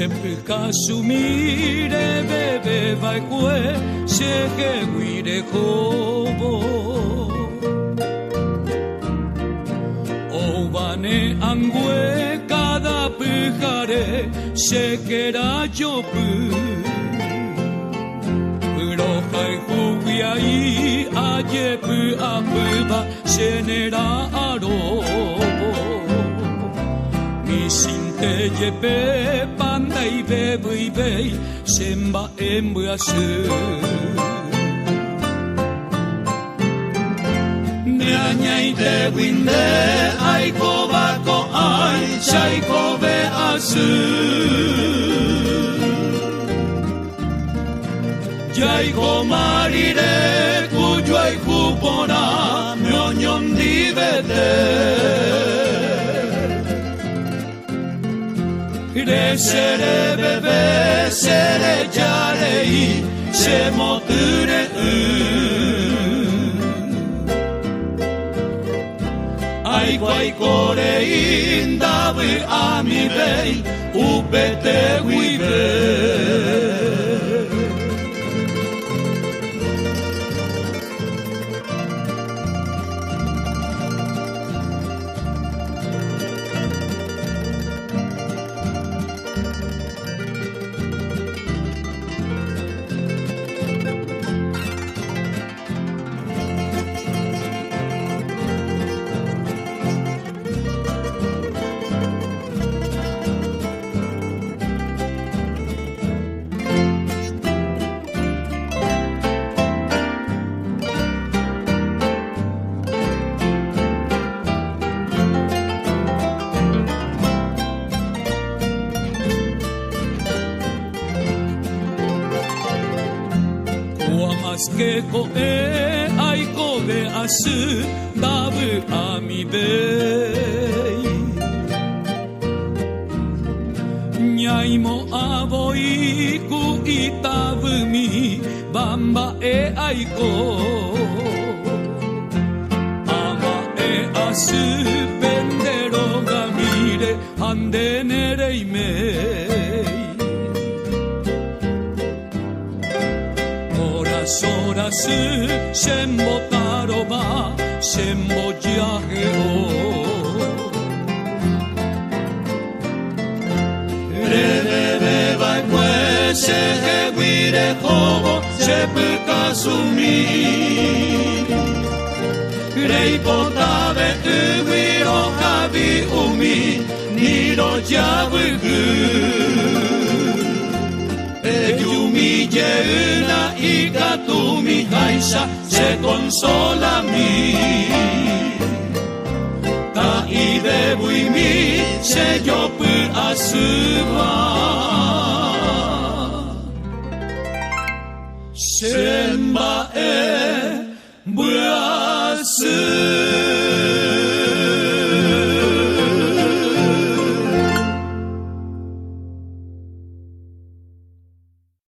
se puka sumire bebe vai kue se ke guire kobo o vane angue cada pujare se kera jopu rohai huviai ajepu apuba senera arobo Sinte jepe pandai bebui bei semba embuasu Neanyai de winde aiko bako ai chaiko be asu Jaiko marire kujuai kupona myonyon divete Sere bebe sere jarei se moture Ai quai core indavi ami bei upete guive que ko e ai ko be asu dabu ami bei Nyai mo avoi ku itabumi bamba e ai ko ama e asu pendero ga mire hande nerei mei Horas sembo taroba sembo jageo Rebe vai quese che guide como se puka sumi Rei potave uguiro kabi umi niro jabugu Yumi una ica tu mi kaisa se consola mi Ta ide bui mi se yo pu asuba Semba e bu asu